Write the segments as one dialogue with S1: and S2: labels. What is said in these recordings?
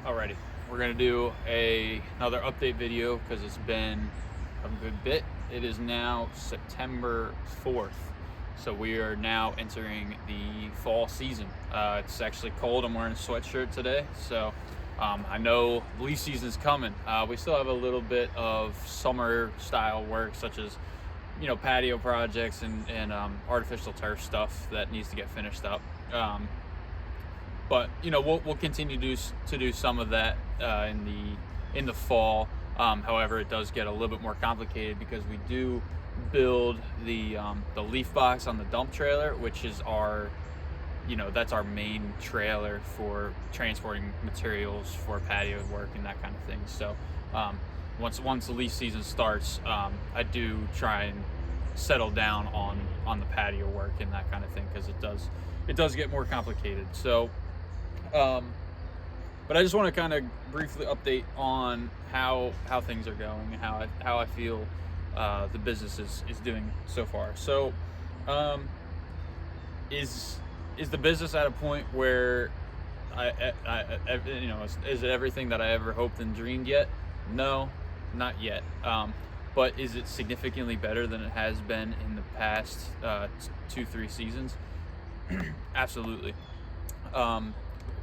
S1: Alrighty, we're gonna do another update video because it's been a good bit. It is now September 4th, so we are now entering the fall season. It's actually cold. I'm wearing a sweatshirt today, so I know leaf season's coming. We still have a little bit of summer style work, such as patio projects and artificial turf stuff that needs to get finished up. But we'll continue to do some of that in the fall. However, it does get a little bit more complicated because we do build the leaf box on the dump trailer, which is that's our main trailer for transporting materials for patio work and that kind of thing. So once the leaf season starts, I do try and settle down on the patio work and that kind of thing because it does get more complicated. So but I just want to kind of briefly update on how things are going and how I feel the business is doing so far. So is the business at a point where is it everything that I ever hoped and dreamed yet? No, not yet. But is it significantly better than it has been in the past 2-3 seasons? Absolutely.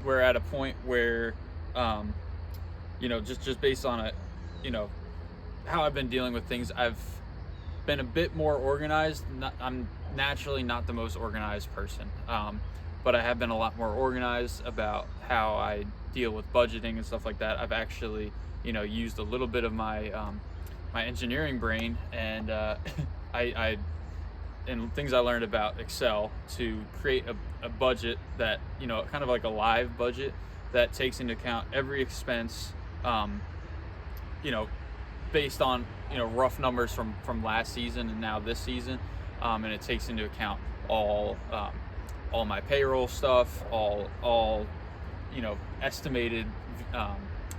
S1: We're at a point where, just based on how I've been dealing with things, I've been a bit more organized. I'm naturally not the most organized person, but I have been a lot more organized about how I deal with budgeting and stuff like that. I've actually, used a little bit of my my engineering brain and and things I learned about Excel to create a budget that, kind of like a live budget that takes into account every expense, based on, rough numbers from last season and now this season. And it takes into account all my payroll stuff, all estimated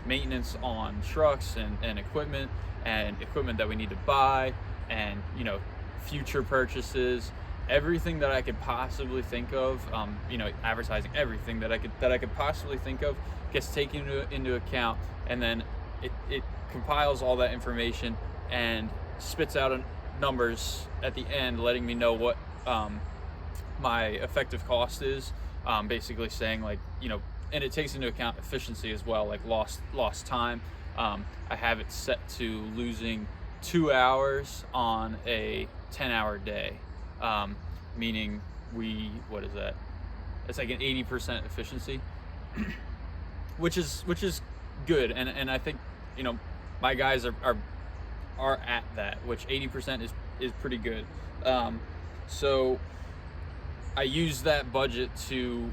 S1: maintenance on trucks and equipment that we need to buy, and future purchases, everything that I could possibly think of, advertising, everything that I could possibly think of gets taken into account, and then it compiles all that information and spits out numbers at the end, letting me know what my effective cost is, basically saying and it takes into account efficiency as well, like lost time. I have it set to losing 2 hours on a 10-hour day, meaning what is that? It's like an 80% efficiency, which is good, and I think my guys are at that, which 80% is pretty good. So I use that budget to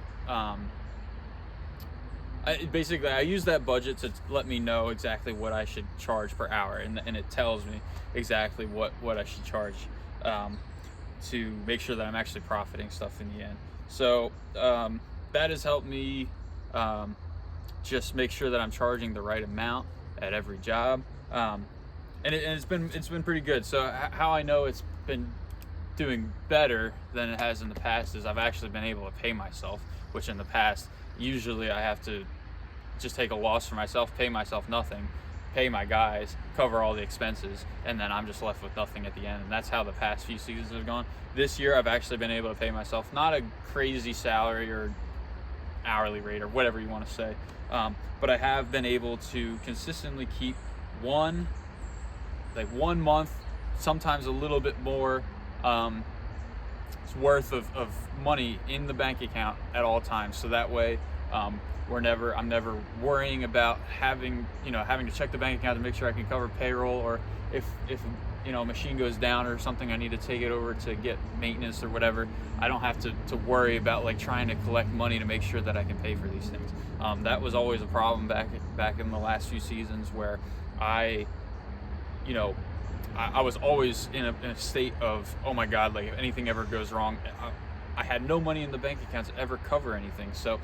S1: I use that budget to let me know exactly what I should charge per hour, and it tells me exactly what I should charge to make sure that I'm actually profiting stuff in the end. So that has helped me just make sure that I'm charging the right amount at every job, and it's been pretty good. So how I know it's been doing better than it has in the past is I've actually been able to pay myself, which in the past usually I have to just take a loss for myself, pay myself nothing, pay my guys, cover all the expenses, and then I'm just left with nothing at the end. And that's how the past few seasons have gone. This year I've actually been able to pay myself not a crazy salary or hourly rate or whatever you want to say, but I have been able to consistently keep one month, sometimes a little bit more, worth of money in the bank account at all times. So that way, I'm never worrying about having to check the bank account to make sure I can cover payroll, or if a machine goes down or something, I need to take it over to get maintenance or whatever. I don't have to worry about trying to collect money to make sure that I can pay for these things. That was always a problem back in the last few seasons where I was always in a state of, oh my God, if anything ever goes wrong, I had no money in the bank account to ever cover anything. So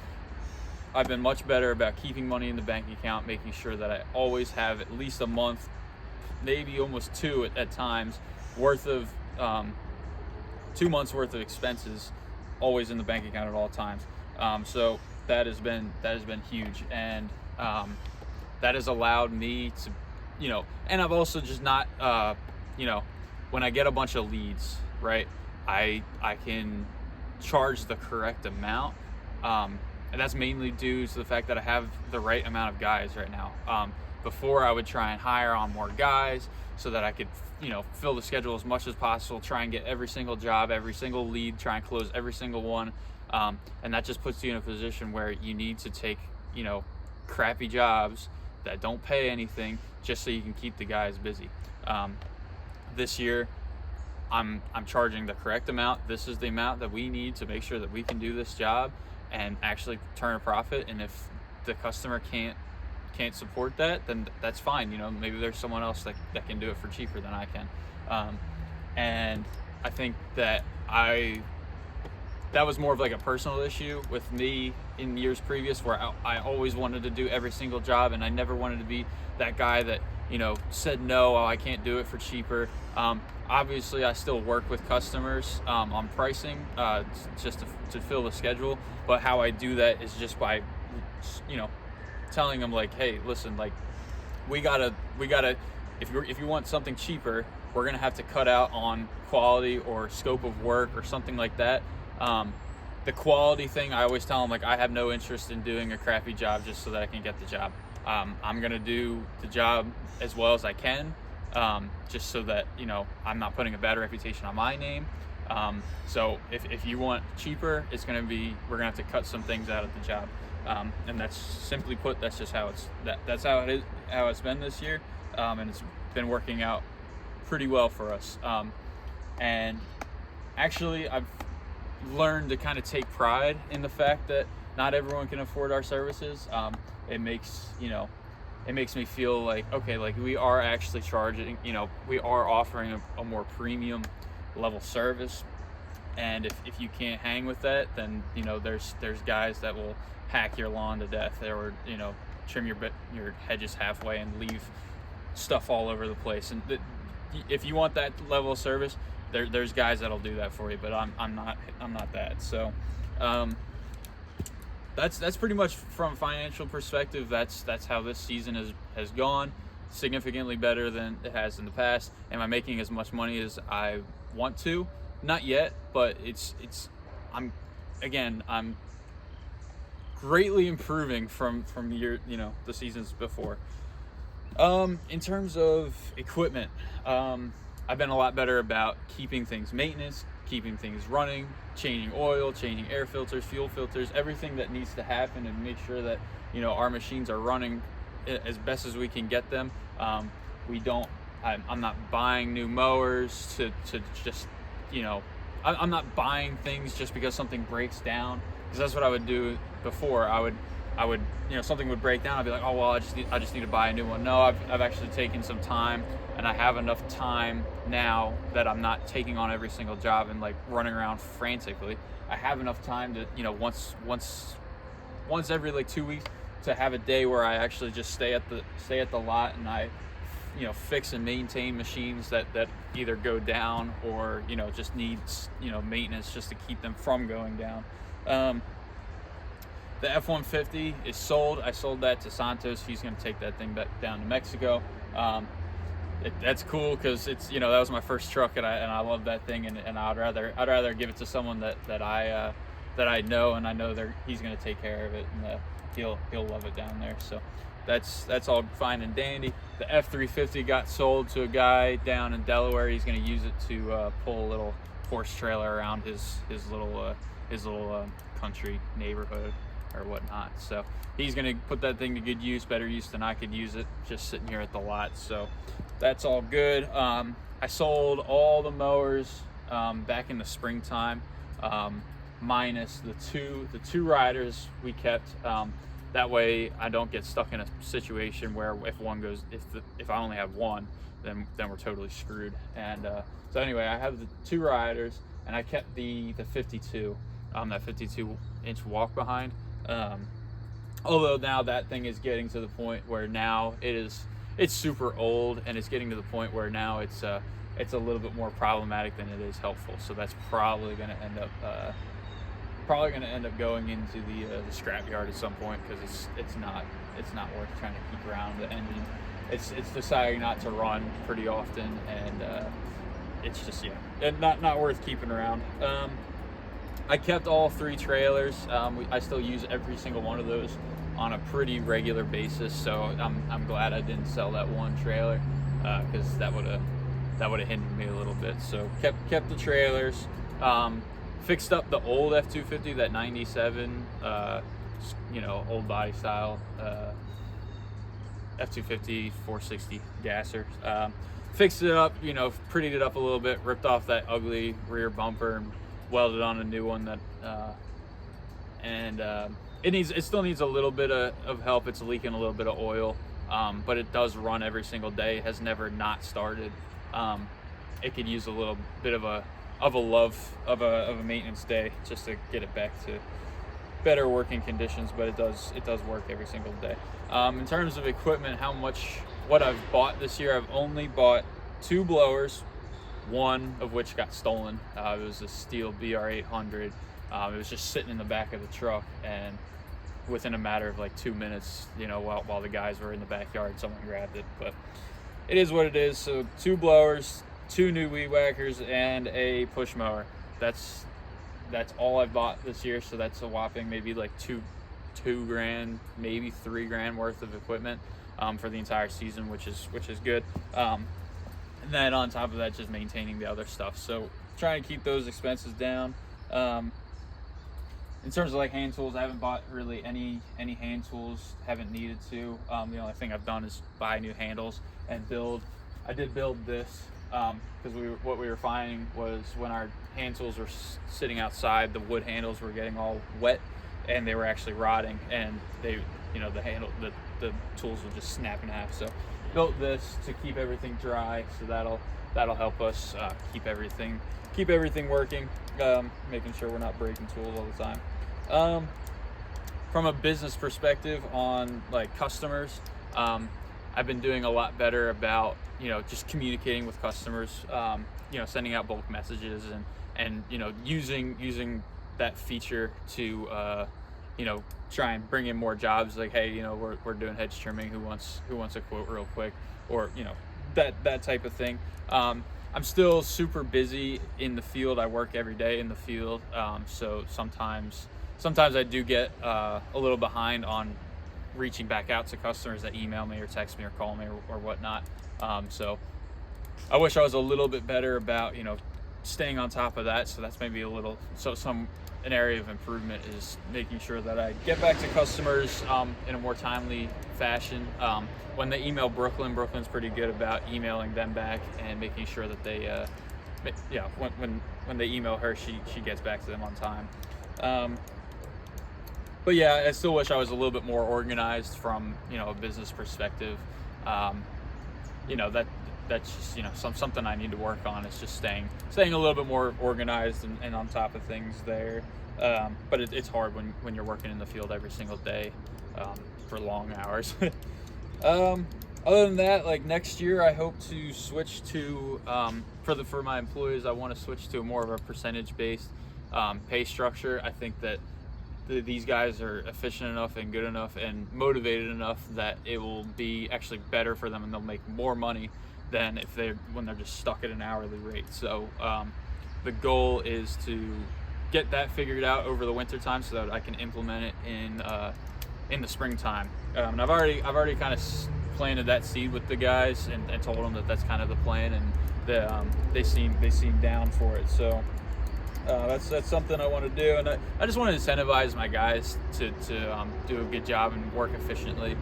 S1: I've been much better about keeping money in the bank account, making sure that I always have at least a month, maybe almost two at times, worth of 2 months worth of expenses always in the bank account at all times. So that has been huge. And that has allowed me to, and I've also just not, when I get a bunch of leads, right, I can charge the correct amount. And that's mainly due to the fact that I have the right amount of guys right now. Before, I would try and hire on more guys so that I could, fill the schedule as much as possible, try and get every single job, every single lead, try and close every single one. And that just puts you in a position where you need to take, crappy jobs that don't pay anything just so you can keep the guys busy. This year, I'm charging the correct amount. This is the amount that we need to make sure that we can do this job and actually turn a profit. And if the customer can't support that, then that's fine. Maybe there's someone else that can do it for cheaper than I can. And I think that that was more of like a personal issue with me in years previous, where I always wanted to do every single job, and I never wanted to be that guy that said no, I can't do it for cheaper. Obviously, I still work with customers on pricing just to fill the schedule, but how I do that is just by telling them, like, hey, listen, like, we gotta if you want something cheaper, we're gonna have to cut out on quality or scope of work or something like that. The quality thing, I always tell them, like, I have no interest in doing a crappy job just so that I can get the job. I'm gonna do the job as well as I can, just so that I'm not putting a bad reputation on my name. So if you want cheaper, we're gonna have to cut some things out of the job. And that's simply put, that's just how that's how it's been this year, and it's been working out pretty well for us. And actually, I've learned to kind of take pride in the fact that not everyone can afford our services. It makes me feel like, okay, like, we are actually charging, we are offering a more premium level service. And if you can't hang with that, then there's guys that will hack your lawn to death, or trim your hedges halfway and leave stuff all over the place. And if you want that level of service, there's guys that'll do that for you, but I'm not that. So that's pretty much, from a financial perspective, that's how this season has gone. Significantly better than it has in the past. Am I making as much money as I want to? Not yet, but I'm greatly improving from the seasons before. In terms of equipment, I've been a lot better about keeping things maintenance, keeping things running, changing oil, changing air filters, fuel filters, everything that needs to happen, and make sure that our machines are running as best as we can get them. I'm not buying new mowers to just I'm not buying things just because something breaks down, because that's what I would do before. I would something would break down, I'd be like, oh well, I just need to buy a new one. No, I've actually taken some time, and I have enough time now that I'm not taking on every single job and like running around frantically. I have enough time to once every like 2 weeks to have a day where I actually just stay at the lot, and I fix and maintain machines that either go down or just needs maintenance just to keep them from going down. The F-150 is sold. I sold that to Santos. He's going to take that thing back down to Mexico. That's cool, because it's that was my first truck, and I love that thing, and I'd rather give it to someone that I know, and I know he's going to take care of it, and he'll love it down there. So that's all fine and dandy. The F-350 got sold to a guy down in Delaware. He's going to use it to pull a little horse trailer around his little country neighborhood or whatnot. So he's going to put that thing to good use, better use than I could use it just sitting here at the lot. So that's all good. I sold all the mowers back in the springtime, minus the two riders we kept. That way I don't get stuck in a situation where if I only have one, then we're totally screwed. And so anyway, I have the two riders, and I kept the 52, that 52-inch walk behind. Although now that thing is getting to the point where now it's super old, and it's getting to the point where now it's a little bit more problematic than it is helpful. So that's probably going to end up probably going to end up going into the scrap yard at some point, because it's not worth trying to keep around the engine. It's deciding not to run pretty often, and it's just not worth keeping around. I kept all 3 trailers. I still use every single one of those on a pretty regular basis, so I'm glad I didn't sell that one trailer, because that would have hindered me a little bit. So kept the trailers. Fixed up the old F-250, that 97, old body style F-250 460 gasser. Fixed it up, prettied it up a little bit, ripped off that ugly rear bumper and welded on a new one that, it still needs a little bit of help. It's leaking a little bit of oil, but it does run every single day. It has never not started. It could use a little bit of a maintenance day just to get it back to better working conditions, but it does work every single day. In terms of equipment, what I've bought this year, I've only bought 2 blowers, one of which got stolen. It was a Stihl BR800. It was just sitting in the back of the truck, and within a matter of like 2 minutes, while the guys were in the backyard, someone grabbed it. But it is what it is. So 2 blowers, 2 new weed whackers, and a push mower. That's all I've bought this year. So that's a whopping maybe like two grand, maybe $3,000 worth of equipment for the entire season, which is good. And then on top of that, just maintaining the other stuff. So trying to keep those expenses down. In terms of like hand tools, I haven't bought really any hand tools. Haven't needed to. The only thing I've done is buy new handles and build. I did build this because what we were finding was when our hand tools were sitting outside, the wood handles were getting all wet and they were actually rotting, and they, the tools would just snap in half. So built this to keep everything dry, so that'll help us keep everything working, making sure we're not breaking tools all the time. From a business perspective on like customers, I've been doing a lot better about just communicating with customers, sending out bulk messages and using that feature to try and bring in more jobs. Like, hey, we're doing hedge trimming, who wants a quote real quick, or that type of thing. I'm still super busy in the field. I work every day in the field, so sometimes I do get a little behind on reaching back out to customers that email me or text me or call me or whatnot. So I wish I was a little bit better about staying on top of that. So that's maybe an area of improvement is making sure that I get back to customers in a more timely fashion. When they email Brooklyn's pretty good about emailing them back and making sure that they when they email her, she gets back to them on time. But yeah, I still wish I was a little bit more organized from a business perspective. That's just something I need to work on. Is just staying a little bit more organized and on top of things there. But it's hard when you're working in the field every single day for long hours. Other than that, like next year, I hope to switch to for my employees. I want to switch to more of a percentage-based pay structure. I think that these guys are efficient enough and good enough and motivated enough that it will be actually better for them, and they'll make more money than when they're just stuck at an hourly rate. So the goal is to get that figured out over the winter time so that I can implement it in the springtime. And I've already kind of planted that seed with the guys and told them that that's kind of the plan, and they seem down for it. So that's something I want to do, and I just want to incentivize my guys to do a good job and work efficiently.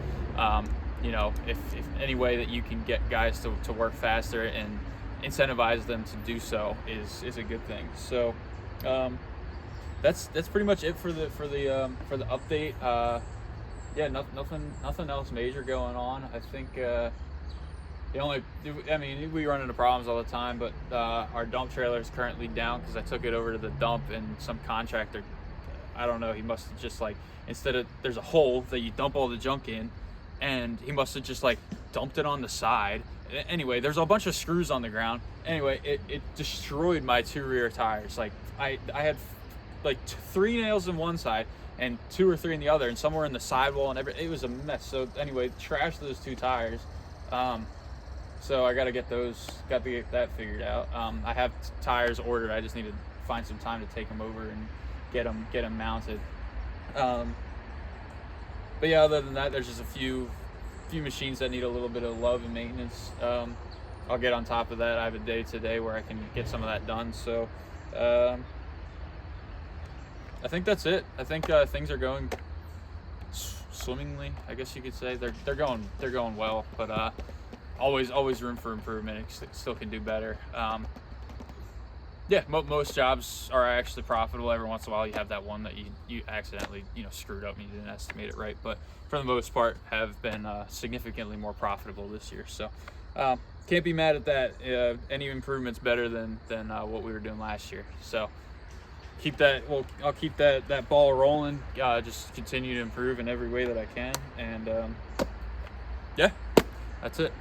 S1: If any way that you can get guys to work faster and incentivize them to do so is a good thing. So that's pretty much it for the update. Nothing else major going on. I think we run into problems all the time, but our dump trailer is currently down because I took it over to the dump, and some contractor, I don't know, he must have just there's a hole that you dump all the junk in, and he must have just dumped it on the side. Anyway, there's a bunch of screws on the ground. Anyway, it destroyed my 2 rear tires. I had like 3 nails in one side and 2 or 3 in the other, and somewhere in the sidewall and it was a mess. So anyway, trashed those 2 tires. So I got to get that figured out. I have tires ordered. I just need to find some time to take them over and get them mounted. But yeah, other than that, there's just a few machines that need a little bit of love and maintenance. I'll get on top of that. I have a day today where I can get some of that done. So I think that's it. I think things are going swimmingly, I guess you could say. They're going well, but always room for improvement. It still can do better. Yeah, most jobs are actually profitable. Every once in a while you have that one that you accidentally screwed up and you didn't estimate it right, but for the most part have been significantly more profitable this year. So can't be mad at that. Any improvement's better than what we were doing last year. So I'll keep that ball rolling. Just continue to improve in every way that I can, and yeah, that's it.